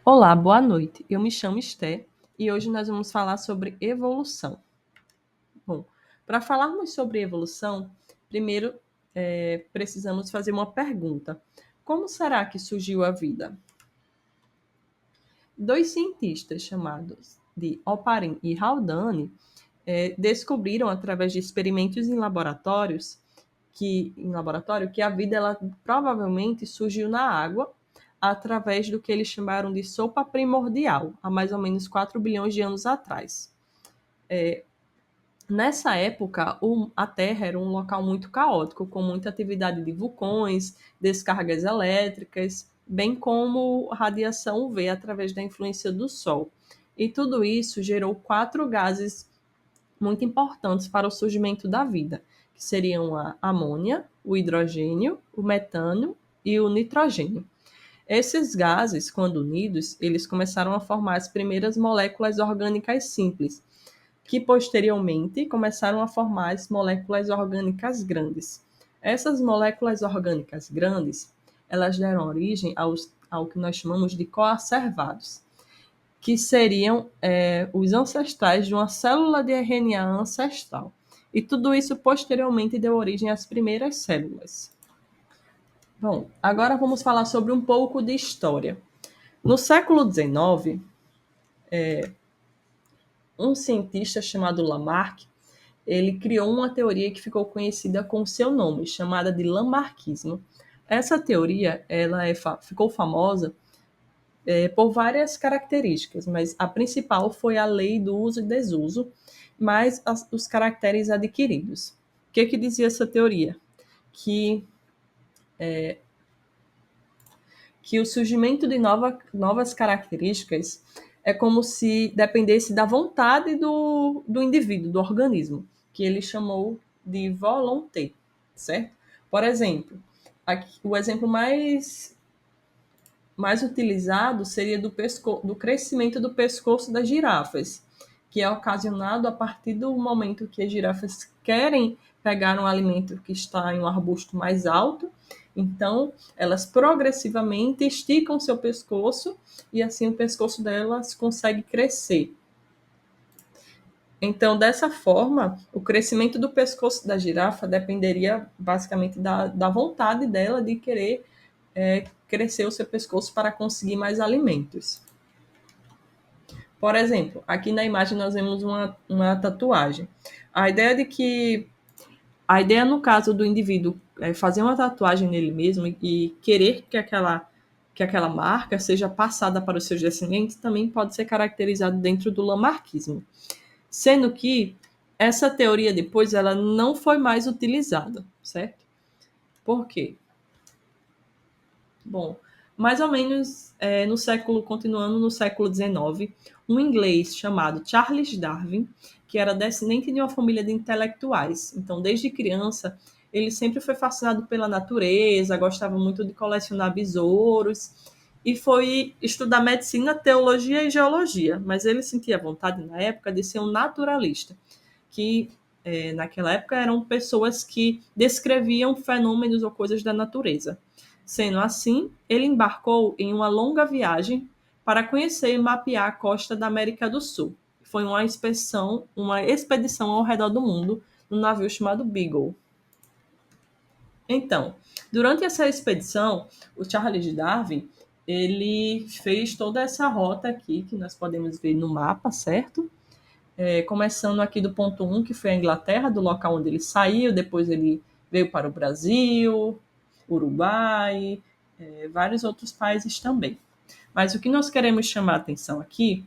Olá, boa noite. Eu me chamo Esté e hoje nós vamos falar sobre evolução. Bom, para falarmos sobre evolução, primeiro precisamos fazer uma pergunta: como será que surgiu a vida? Dois cientistas chamados de Oparin e Haldane descobriram através de experimentos em laboratório que a vida ela provavelmente surgiu na água através do que eles chamaram de sopa primordial, há mais ou menos 4 bilhões de anos atrás. Nessa época, a Terra era um local muito caótico, com muita atividade de vulcões, descargas elétricas, bem como radiação UV através da influência do Sol. E tudo isso gerou 4 gases muito importantes para o surgimento da vida, que seriam a amônia, o hidrogênio, o metano e o nitrogênio. Esses gases, quando unidos, eles começaram a formar as primeiras moléculas orgânicas simples, que posteriormente começaram a formar as moléculas orgânicas grandes. Essas moléculas orgânicas grandes, elas deram origem ao que nós chamamos de coacervados, que seriam os ancestrais de uma célula de RNA ancestral. E tudo isso posteriormente deu origem às primeiras células. Bom, agora vamos falar sobre um pouco de história. No século XIX, um cientista chamado Lamarck, ele criou uma teoria que ficou conhecida com seu nome, chamada de Lamarckismo. Essa teoria ficou famosa por várias características, mas a principal foi a lei do uso e desuso, mais os caracteres adquiridos. O que dizia essa teoria? Que o surgimento de novas características é como se dependesse da vontade do indivíduo, do organismo, que ele chamou de volonté, certo? Por exemplo, o exemplo mais utilizado seria do crescimento do pescoço das girafas, que é ocasionado a partir do momento que as girafas querem pegar um alimento que está em um arbusto mais alto. Então, elas progressivamente esticam seu pescoço e assim o pescoço delas consegue crescer. Então, dessa forma, o crescimento do pescoço da girafa dependeria basicamente da vontade dela de querer crescer o seu pescoço para conseguir mais alimentos. Por exemplo, aqui na imagem nós vemos uma tatuagem. A ideia no caso do indivíduo é fazer uma tatuagem nele mesmo e querer que aquela marca seja passada para os seus descendentes também pode ser caracterizado dentro do lamarquismo. Sendo que essa teoria depois ela não foi mais utilizada, certo? Por quê? Bom, mais ou menos continuando no século XIX, um inglês chamado Charles Darwin, que era descendente de uma família de intelectuais. Então, desde criança, ele sempre foi fascinado pela natureza, gostava muito de colecionar besouros e foi estudar medicina, teologia e geologia. Mas ele sentia vontade na época de ser um naturalista, que naquela época eram pessoas que descreviam fenômenos ou coisas da natureza. Sendo assim, ele embarcou em uma longa viagem para conhecer e mapear a costa da América do Sul. Foi uma expedição ao redor do mundo num navio chamado Beagle. Então, durante essa expedição, o Charles Darwin ele fez toda essa rota aqui que nós podemos ver no mapa, certo? Começando aqui do ponto 1, que foi a Inglaterra, do local onde ele saiu, depois ele veio para o Brasil, Uruguai, vários outros países também. Mas o que nós queremos chamar a atenção aqui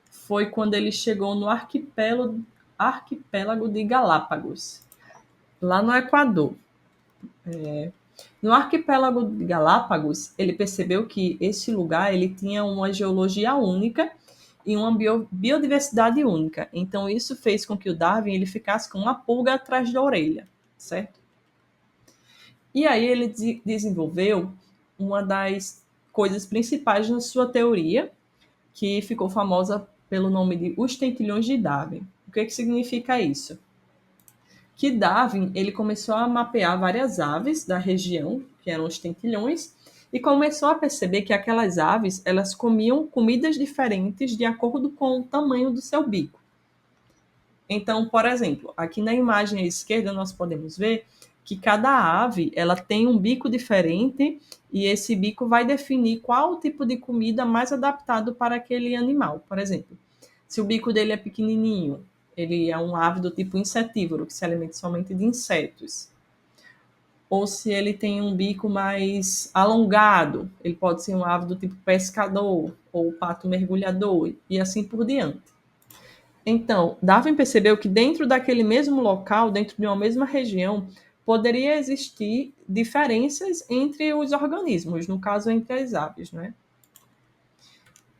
foi quando ele chegou no arquipélago de Galápagos, lá no Equador. No arquipélago de Galápagos, ele percebeu que esse lugar ele tinha uma geologia única e uma biodiversidade única. Então, isso fez com que o Darwin ele ficasse com uma pulga atrás da orelha, certo? E aí ele desenvolveu uma das coisas principais na sua teoria, que ficou famosa pelo nome de Os Tentilhões de Darwin. O que significa isso? Que Darwin ele começou a mapear várias aves da região, que eram os tentilhões, e começou a perceber que aquelas aves elas comiam comidas diferentes de acordo com o tamanho do seu bico. Então, por exemplo, aqui na imagem à esquerda nós podemos ver que cada ave ela tem um bico diferente e esse bico vai definir qual o tipo de comida mais adaptado para aquele animal. Por exemplo, se o bico dele é pequenininho, ele é um ave do tipo insetívoro, que se alimenta somente de insetos. Ou se ele tem um bico mais alongado, ele pode ser um ave do tipo pescador ou pato mergulhador e assim por diante. Então, Darwin percebeu que dentro daquele mesmo local, dentro de uma mesma região, poderia existir diferenças entre os organismos, no caso entre as aves, né?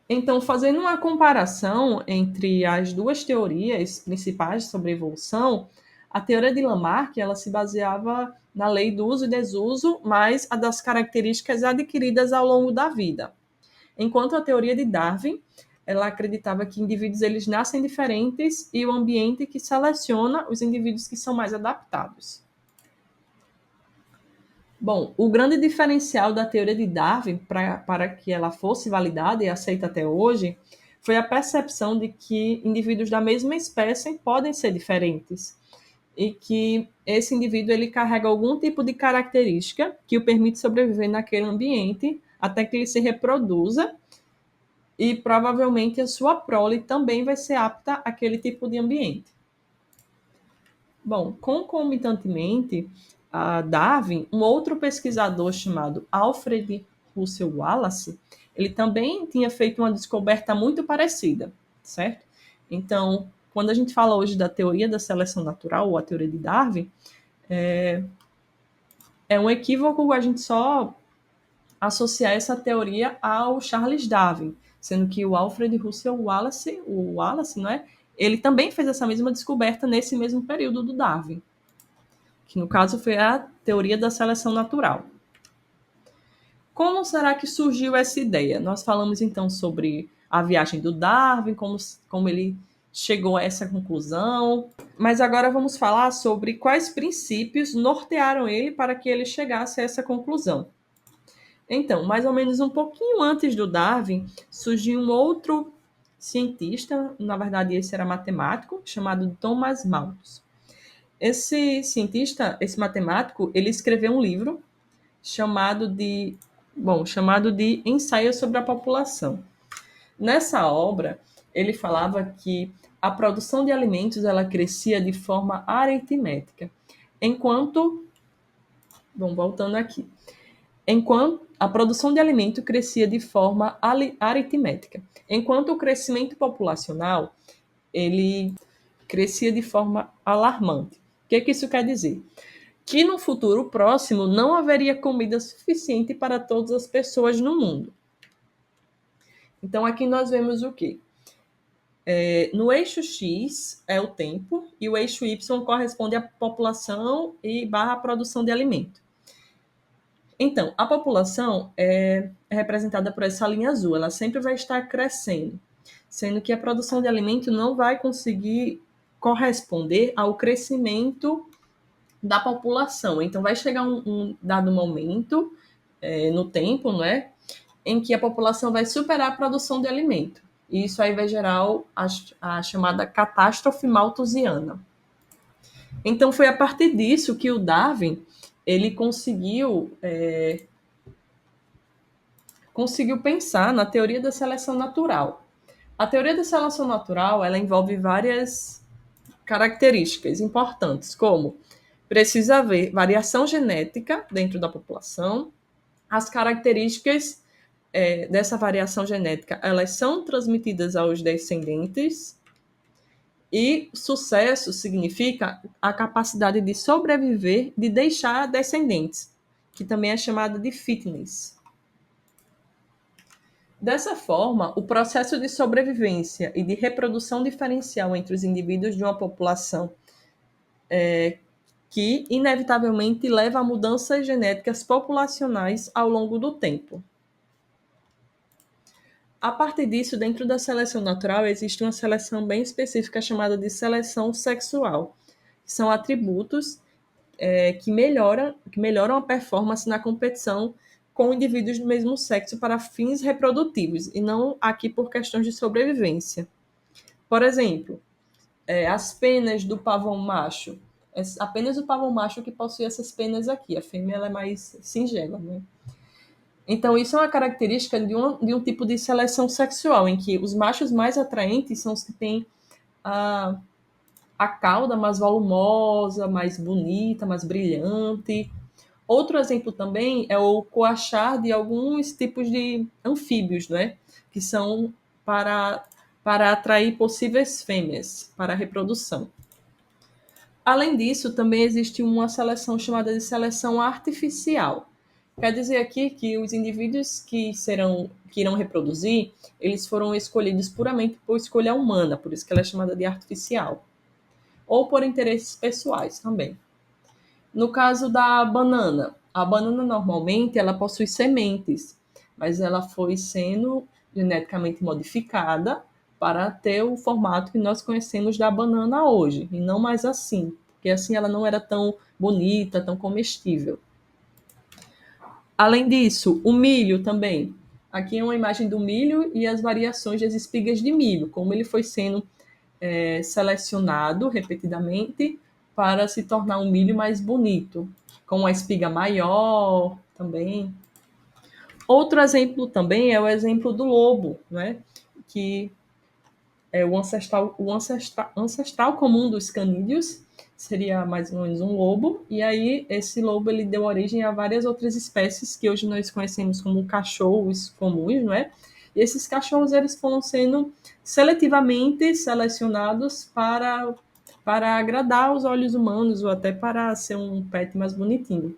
Então, fazendo uma comparação entre as duas teorias principais sobre evolução, a teoria de Lamarck ela se baseava na lei do uso e desuso, mais a das características adquiridas ao longo da vida. Enquanto a teoria de Darwin, ela acreditava que indivíduos eles nascem diferentes e o ambiente que seleciona os indivíduos que são mais adaptados. Bom, o grande diferencial da teoria de Darwin para que ela fosse validada e aceita até hoje foi a percepção de que indivíduos da mesma espécie podem ser diferentes e que esse indivíduo ele carrega algum tipo de característica que o permite sobreviver naquele ambiente até que ele se reproduza e provavelmente a sua prole também vai ser apta àquele tipo de ambiente. Bom, concomitantemente a Darwin, um outro pesquisador chamado Alfred Russel Wallace, ele também tinha feito uma descoberta muito parecida, certo? Então, quando a gente fala hoje da teoria da seleção natural, ou a teoria de Darwin, é um equívoco a gente só associar essa teoria ao Charles Darwin, sendo que o Alfred Russel Wallace, o Wallace, não é? Ele também fez essa mesma descoberta nesse mesmo período do Darwin, que no caso foi a teoria da seleção natural. Como será que surgiu essa ideia? Nós falamos então sobre a viagem do Darwin, como ele chegou a essa conclusão, mas agora vamos falar sobre quais princípios nortearam ele para que ele chegasse a essa conclusão. Então, mais ou menos um pouquinho antes do Darwin, surgiu um outro cientista, na verdade esse era matemático, chamado Thomas Malthus. Esse cientista, esse matemático, ele escreveu um livro chamado de Ensaio sobre a População. Nessa obra, ele falava que a produção de alimentos ela crescia de forma aritmética, voltando aqui, enquanto a produção de alimento crescia de forma aritmética, enquanto o crescimento populacional ele crescia de forma alarmante. O que isso quer dizer? Que no futuro próximo não haveria comida suficiente para todas as pessoas no mundo. Então aqui nós vemos o quê? No eixo X é o tempo e o eixo Y corresponde à população e barra produção de alimento. Então, a população é representada por essa linha azul, ela sempre vai estar crescendo, sendo que a produção de alimento não vai conseguir corresponder ao crescimento da população. Então, vai chegar um dado momento no tempo, não é, em que a população vai superar a produção de alimento. E isso aí vai gerar a chamada catástrofe malthusiana. Então, foi a partir disso que o Darwin ele conseguiu pensar na teoria da seleção natural. A teoria da seleção natural ela envolve várias características importantes, como precisa haver variação genética dentro da população, as características dessa variação genética elas são transmitidas aos descendentes e sucesso significa a capacidade de sobreviver, de deixar descendentes, que também é chamada de fitness. Dessa forma, o processo de sobrevivência e de reprodução diferencial entre os indivíduos de uma população que, inevitavelmente, leva a mudanças genéticas populacionais ao longo do tempo. A partir disso, dentro da seleção natural, existe uma seleção bem específica chamada de seleção sexual. São atributos que melhoram a performance na competição com indivíduos do mesmo sexo para fins reprodutivos, e não aqui por questões de sobrevivência. Por exemplo, as penas do pavão macho. É apenas o pavão macho que possui essas penas aqui. A fêmea ela é mais singela, né? Então, isso é uma característica de um tipo de seleção sexual, em que os machos mais atraentes são os que têm a, a cauda mais volumosa, mais bonita, mais brilhante. Outro exemplo também é o coachar de alguns tipos de anfíbios, né? Que são para, para atrair possíveis fêmeas para a reprodução. Além disso, também existe uma seleção chamada de seleção artificial. Quer dizer aqui que os indivíduos que irão reproduzir, eles foram escolhidos puramente por escolha humana, por isso que ela é chamada de artificial, ou por interesses pessoais também. No caso da banana, a banana normalmente ela possui sementes, mas ela foi sendo geneticamente modificada para ter o formato que nós conhecemos da banana hoje, e não mais assim, porque assim ela não era tão bonita, tão comestível. Além disso, o milho também. Aqui é uma imagem do milho e as variações das espigas de milho, como ele foi sendo selecionado repetidamente para se tornar um milho mais bonito, com uma espiga maior também. Outro exemplo também é o exemplo do lobo, né? Que é o ancestral comum dos canídeos, seria mais ou menos um lobo, e aí esse lobo ele deu origem a várias outras espécies que hoje nós conhecemos como cachorros comuns, não é? E esses cachorros eles foram sendo seletivamente selecionados para agradar os olhos humanos ou até para ser um pet mais bonitinho.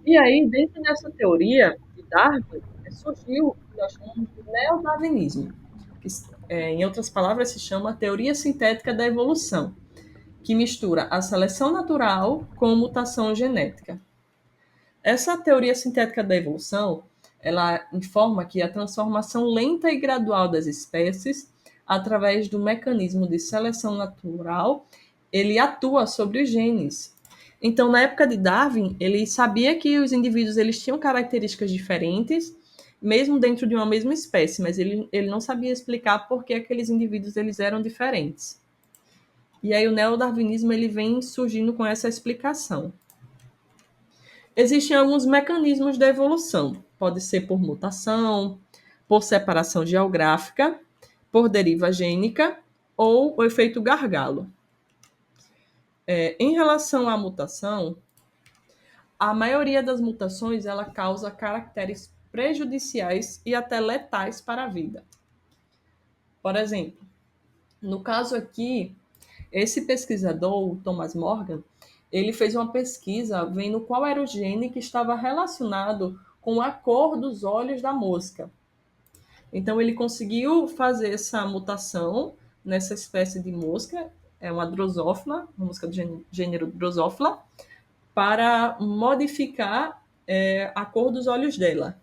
E aí, dentro dessa teoria de Darwin, surgiu o que nós chamamos de neodarwinismo, que, em outras palavras, se chama teoria sintética da evolução, que mistura a seleção natural com mutação genética. Essa teoria sintética da evolução, ela informa que a transformação lenta e gradual das espécies, através do mecanismo de seleção natural, ele atua sobre os genes. Então, na época de Darwin, ele sabia que os indivíduos eles tinham características diferentes, mesmo dentro de uma mesma espécie, mas ele não sabia explicar por que aqueles indivíduos eles eram diferentes. E aí o neodarwinismo ele vem surgindo com essa explicação. Existem alguns mecanismos da evolução. Pode ser por mutação, por separação geográfica, por deriva gênica ou o efeito gargalo. Em relação à mutação, a maioria das mutações ela causa caracteres prejudiciais e até letais para a vida. Por exemplo, no caso aqui, esse pesquisador, o Thomas Morgan, ele fez uma pesquisa vendo qual era o gene que estava relacionado com a cor dos olhos da mosca. Então, ele conseguiu fazer essa mutação nessa espécie de mosca, é uma drosófila, uma mosca do gênero Drosophila, para modificar a cor dos olhos dela.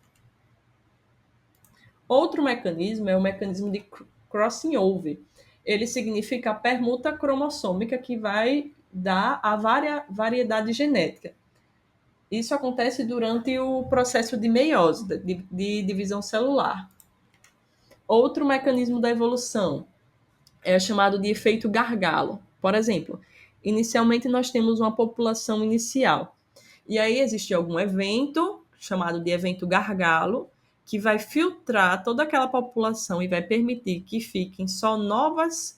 Outro mecanismo é o mecanismo de crossing over. Ele significa a permuta cromossômica que vai dar a variedade genética. Isso acontece durante o processo de meiose, de divisão celular. Outro mecanismo da evolução é chamado de efeito gargalo. Por exemplo, inicialmente nós temos uma população inicial. E aí existe algum evento, chamado de evento gargalo, que vai filtrar toda aquela população e vai permitir que fiquem só novos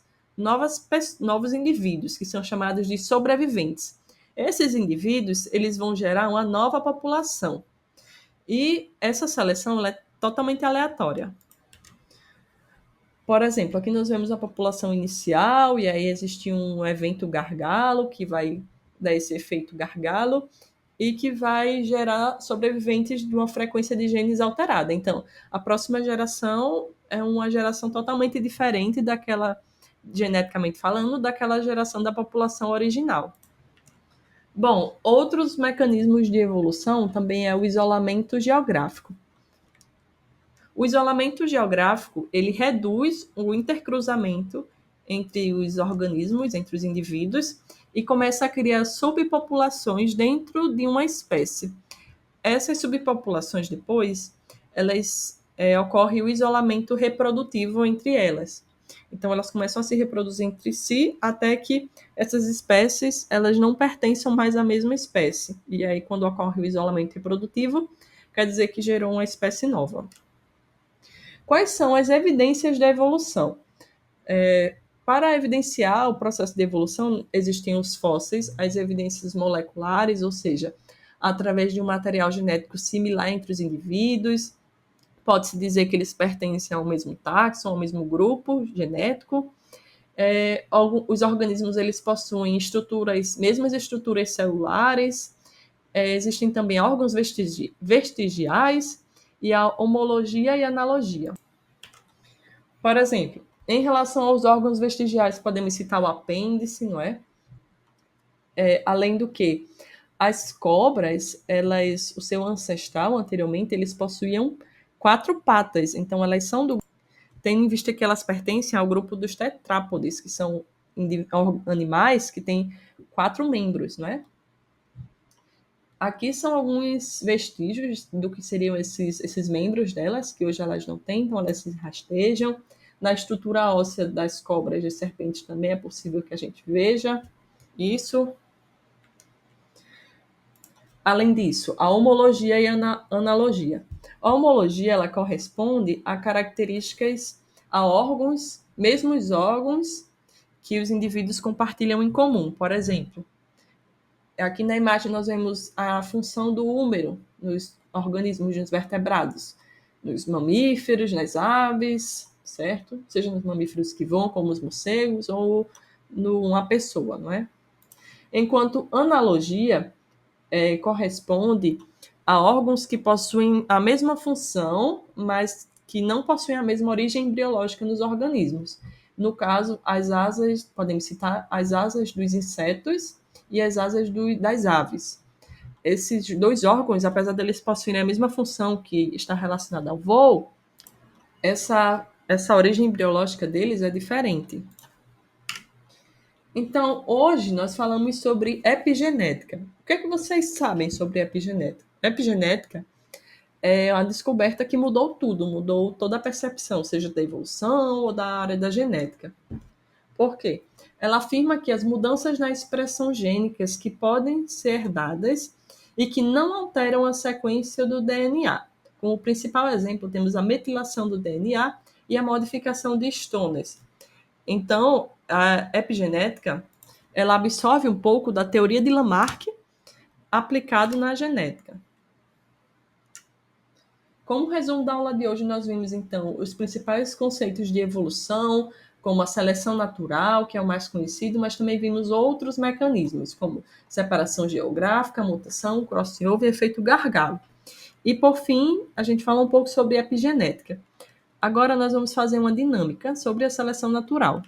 indivíduos, que são chamados de sobreviventes. Esses indivíduos, eles vão gerar uma nova população. E essa seleção ela é totalmente aleatória. Por exemplo, aqui nós vemos a população inicial, e aí existe um evento gargalo, que vai dar esse efeito gargalo, e que vai gerar sobreviventes de uma frequência de genes alterada. Então, a próxima geração é uma geração totalmente diferente daquela, geneticamente falando, daquela geração da população original. Bom, outros mecanismos de evolução também é o isolamento geográfico. O isolamento geográfico, ele reduz o intercruzamento entre os organismos, entre os indivíduos, e começa a criar subpopulações dentro de uma espécie. Essas subpopulações depois, elas ocorre o isolamento reprodutivo entre elas. Então elas começam a se reproduzir entre si até que essas espécies elas não pertençam mais à mesma espécie. E aí quando ocorre o isolamento reprodutivo, quer dizer que gerou uma espécie nova. Quais são as evidências da evolução? Para evidenciar o processo de evolução, existem os fósseis, as evidências moleculares, ou seja, através de um material genético similar entre os indivíduos. Pode-se dizer que eles pertencem ao mesmo táxon, ao mesmo grupo genético. Os organismos eles possuem mesmas estruturas celulares. Existem também órgãos vestigiais e a homologia e analogia. Por exemplo, em relação aos órgãos vestigiais, podemos citar o apêndice, não é? Além do que as cobras, o seu ancestral anteriormente, eles possuíam 4 patas, então elas são tendo em vista que elas pertencem ao grupo dos tetrápodes, que são animais que têm 4 membros, não é? Aqui são alguns vestígios do que seriam esses membros delas, que hoje elas não têm, então elas se rastejam. Na estrutura óssea das cobras e serpentes também é possível que a gente veja isso. Além disso, a homologia e a analogia. A homologia ela corresponde a características, a órgãos, mesmos órgãos que os indivíduos compartilham em comum. Por exemplo, aqui na imagem nós vemos a função do úmero nos organismos dos vertebrados, nos mamíferos, nas aves, certo? Seja nos mamíferos que voam, como os morcegos, ou numa pessoa, não é? Enquanto analogia corresponde a órgãos que possuem a mesma função, mas que não possuem a mesma origem embriológica nos organismos. No caso, as asas, podemos citar as asas dos insetos e as asas das aves. Esses 2 órgãos, apesar deles possuírem a mesma função que está relacionada ao voo, essa origem embriológica deles é diferente. Então, hoje nós falamos sobre epigenética. O que é que vocês sabem sobre epigenética? Epigenética é uma descoberta que mudou tudo, mudou toda a percepção, seja da evolução ou da área da genética. Por quê? Ela afirma que as mudanças na expressão gênicas que podem ser dadas e que não alteram a sequência do DNA. Como principal exemplo, temos a metilação do DNA e a modificação de histonas. Então, a epigenética, ela absorve um pouco da teoria de Lamarck aplicado na genética. Como resumo da aula de hoje, nós vimos, então, os principais conceitos de evolução, como a seleção natural, que é o mais conhecido, mas também vimos outros mecanismos, como separação geográfica, mutação, crossover e efeito gargalo. E, por fim, a gente fala um pouco sobre epigenética. Agora nós vamos fazer uma dinâmica sobre a seleção natural.